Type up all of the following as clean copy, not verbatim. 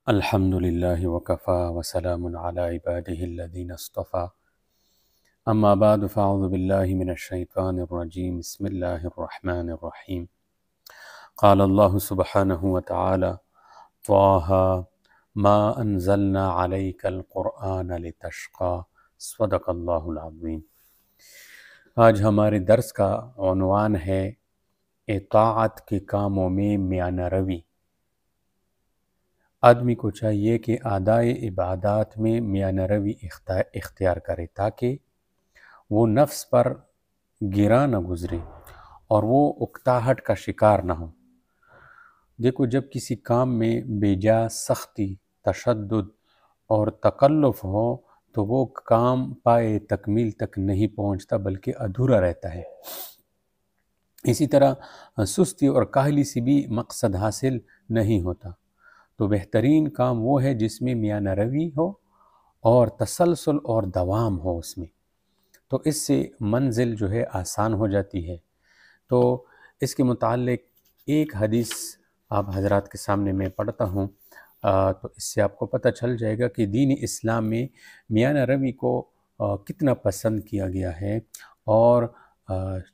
الحمد لله وكفى وسلام على عباده الذين اصطفى أما بعد فأعوذ بالله من الشيطان الرجيم بسم الله الرحمن الرحيم قال الله سبحانه وتعالى طه ما أنزلنا عليك القرآن لتشقى صدق الله العظيم۔ آج ہمارے درس کا عنوان ہے اطاعت کے کاموں میں میانہ روی۔ آدمی کو چاہیے کہ ادائے عبادات میں میانہ روی اختیار کرے تاکہ وہ نفس پر گرا نہ گزرے اور وہ اکتاہٹ کا شکار نہ ہو۔ دیکھو، جب کسی کام میں بیجا سختی، تشدد اور تکلف ہو تو وہ کام پائے تکمیل تک نہیں پہنچتا بلکہ ادھورا رہتا ہے۔ اسی طرح سستی اور کاہلی سے بھی مقصد حاصل نہیں ہوتا۔ تو بہترین کام وہ ہے جس میں میانہ روی ہو اور تسلسل اور دوام ہو اس میں، تو اس سے منزل جو ہے آسان ہو جاتی ہے۔ تو اس کے متعلق ایک حدیث آپ حضرات کے سامنے میں پڑھتا ہوں، تو اس سے آپ کو پتہ چل جائے گا کہ دین اسلام میں میانہ روی کو کتنا پسند کیا گیا ہے، اور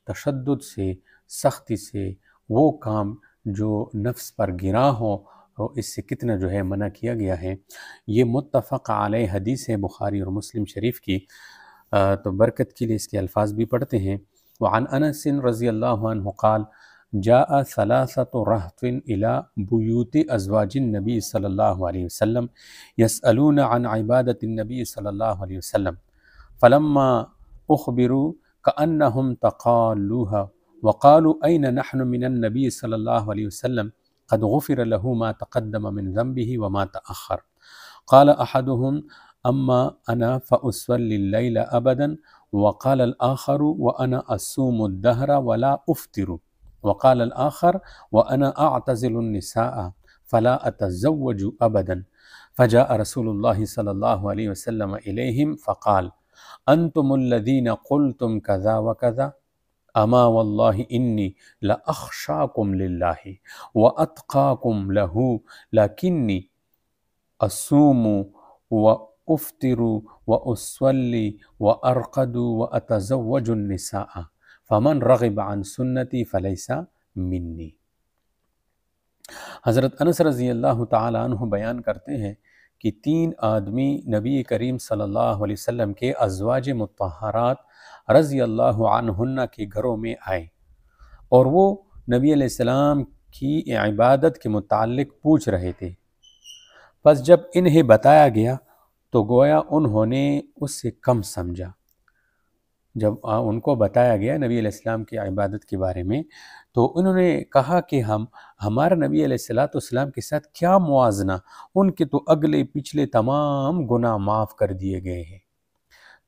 تشدد سے، سختی سے، وہ کام جو نفس پر گراں ہو اس سے کتنا جو ہے منع کیا گیا ہے۔ یہ متفق علیہ حدیث ہے بخاری اور مسلم شریف کی۔ تو برکت کے لیے اس کے الفاظ بھی پڑھتے ہیں۔ وعن انس رضی اللہ عنہ قال جاء ثلاثة رهط الى بیوت ازواج النبی صلی اللہ علیہ وسلم يسألون عن عبادة النبی صلی اللہ علیہ وسلم فلما اخبروا كأنهم تقالوها وقالوا أين نحن من النبي صلی اللہ علیہ وسلم قد غفر له ما تقدم من ذنبه وما تأخر قال أحدهم أما أنا فأصلي الليل أبدا وقال الآخر وأنا أصوم الدهر ولا أفطر وقال الآخر وأنا أعتزل النساء فلا أتزوج أبدا فجاء رسول الله صلى الله عليه وسلم إليهم فقال أنتم الذين قلتم كذا وكذا اما واللہ انی لأخشاکم للہ واتقاکم لہ لکنی اصوم وافطر واصلی وارقد واتزوج النساء فمن رغب عن سنتی فلیس منی۔ حضرت انس رضی اللہ تعالی عنہ بیان کرتے ہیں کہ 3 آدمی نبی کریم صلی اللہ علیہ وسلم کے ازواج مطہرات رضی اللہ عنہن کے گھروں میں آئے، اور وہ نبی علیہ السلام کی عبادت کے متعلق پوچھ رہے تھے۔ پس جب انہیں بتایا گیا تو گویا انہوں نے اس سے کم سمجھا۔ جب ان کو بتایا گیا نبی علیہ السلام کی عبادت کے بارے میں تو انہوں نے کہا کہ ہمارا نبی علیہ السلام کے ساتھ کیا موازنہ، ان کے تو اگلے پچھلے تمام گناہ معاف کر دیے گئے ہیں۔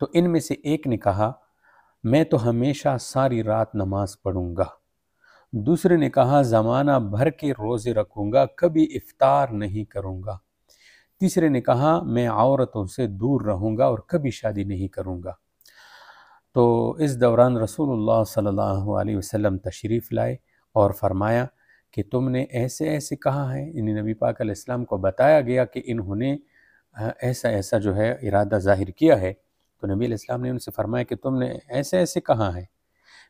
تو ان میں سے ایک نے کہا میں تو ہمیشہ ساری رات نماز پڑھوں گا۔ دوسرے نے کہا زمانہ بھر کے روزے رکھوں گا، کبھی افطار نہیں کروں گا۔ تیسرے نے کہا میں عورتوں سے دور رہوں گا اور کبھی شادی نہیں کروں گا۔ تو اس دوران رسول اللہ صلی اللہ علیہ وسلم تشریف لائے اور فرمایا کہ تم نے ایسے ایسے کہا ہے، انہیں نبی پاک علیہ السلام کو بتایا گیا کہ انہوں نے ایسا ایسا جو ہے ارادہ ظاہر کیا ہے، تو نبی علیہ السلام نے ان سے فرمایا کہ تم نے ایسے ایسے کہا ہے۔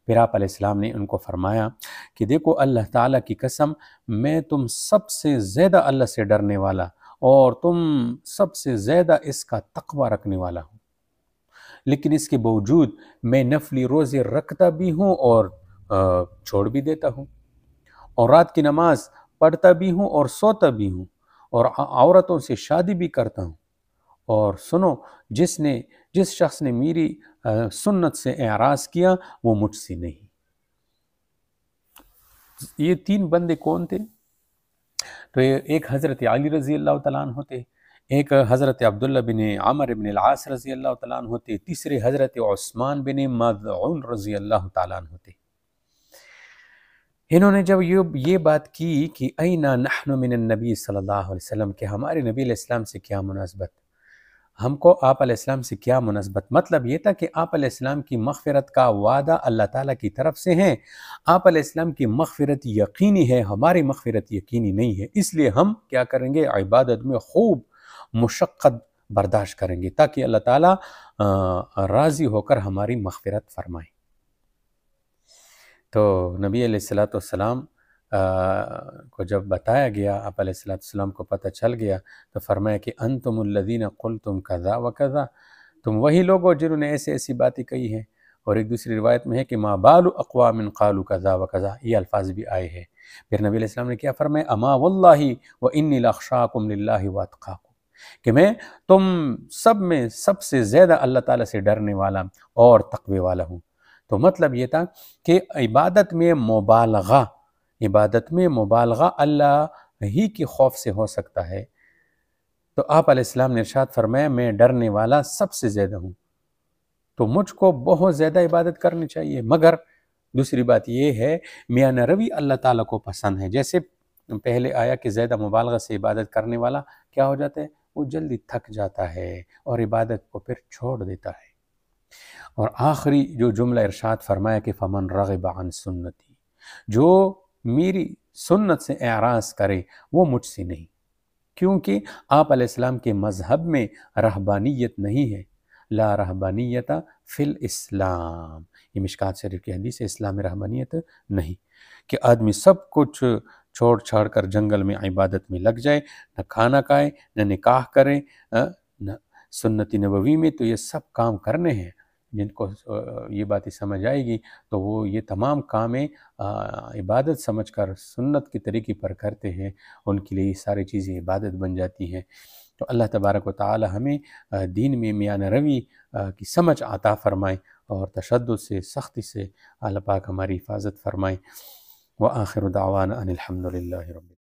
پھر آپ علیہ السلام نے ان کو فرمایا کہ دیکھو اللہ تعالیٰ کی قسم، میں تم سب سے زیادہ اللہ سے ڈرنے والا اور تم سب سے زیادہ اس کا تقوی رکھنے والا ہوں، لیکن اس کے باوجود میں نفلی روزے رکھتا بھی ہوں اور چھوڑ بھی دیتا ہوں، اور رات کی نماز پڑھتا بھی ہوں اور سوتا بھی ہوں، اور عورتوں سے شادی بھی کرتا ہوں۔ اور سنو، جس شخص نے میری سنت سے اعراض کیا وہ مجھ سے نہیں۔ یہ 3 بندے کون تھے؟ تو ایک حضرت علی رضی اللہ تعالیٰ عنہ تھے، ایک حضرت عبداللہ بن عمر بن العاص رضی اللہ تعالیٰ عنہ تھے، تیسرے حضرت عثمان بن مظعون رضی اللہ تعالیٰ عنہ تھے۔ انہوں نے جب یہ بات کی کہ اینا نحن من النبی صلی اللہ علیہ وسلم، کہ ہمارے نبی علیہ السلام سے کیا مناسبت، ہم کو آپ علیہ السلام سے کیا مناسبت؟ مطلب یہ تھا کہ آپ علیہ السلام کی مغفرت کا وعدہ اللہ تعالیٰ کی طرف سے ہے، آپ علیہ السلام کی مغفرت یقینی ہے، ہماری مغفرت یقینی نہیں ہے، اس لیے ہم کیا کریں گے؟ عبادت میں خوب مشقت برداشت کریں گے تاکہ اللہ تعالیٰ راضی ہو کر ہماری مغفرت فرمائے۔ تو نبی علیہ السلام کو جب بتایا گیا، آپ علیہ السلام کو پتہ چل گیا، تو فرمایا کہ انتم الذین قلتم کذا و کذا، تم وہی لوگ ہو جنہوں نے ایسے ایسی باتیں کہی ہیں۔ اور ایک دوسری روایت میں ہے کہ ما بال اقوام قالوا کذا و کذا، یہ الفاظ بھی آئے ہیں۔ پھر نبی علیہ السلام نے کیا فرمایا؟ اما واللہ وانی لاخشاکم للہ واتقاکم، کہ میں تم سب میں سب سے زیادہ اللہ تعالیٰ سے ڈرنے والا اور تقوی والا ہوں۔ تو مطلب یہ تھا کہ عبادت میں مبالغہ اللہ ہی کی خوف سے ہو سکتا ہے۔ تو آپ علیہ السلام نے ارشاد فرمایا میں ڈرنے والا سب سے زیادہ ہوں، تو مجھ کو بہت زیادہ عبادت کرنی چاہیے۔ مگر دوسری بات یہ ہے میاں نروی اللہ تعالیٰ کو پسند ہے، جیسے پہلے آیا کہ زیادہ مبالغہ سے عبادت کرنے والا کیا ہو جاتا ہے؟ وہ جلدی تھک جاتا ہے اور عبادت کو پھر چھوڑ دیتا ہے۔ اور آخری جو جملہ ارشاد فرمایا کہ فمن رغب عن سنتی، جو میری سنت سے اعراض کرے وہ مجھ سے نہیں، کیونکہ آپ علیہ السلام کے مذہب میں رہبانیت نہیں ہے، لا رہبانیت فی الاسلام، یہ مشکات شریف کی حدیث ہے، اسلام میں رہبانیت نہیں، کہ آدمی سب کچھ چھوڑ چھاڑ کر جنگل میں عبادت میں لگ جائے، نہ کھانا کھائے، نہ نکاح کرے، نہ سنت نبوی میں تو یہ سب کام کرنے ہیں۔ جن کو یہ باتیں سمجھ آئے گی تو وہ یہ تمام کامیں عبادت سمجھ کر سنت کے طریقے پر کرتے ہیں، ان کے لیے یہ ساری چیزیں عبادت بن جاتی ہیں۔ تو اللہ تبارک و تعالی ہمیں دین میں میانہ روی کی سمجھ عطا فرمائے اور تشدد سے، سختی سے اللہ پاک ہماری حفاظت فرمائے۔ وآخر دعوانا ان الحمد للہ رب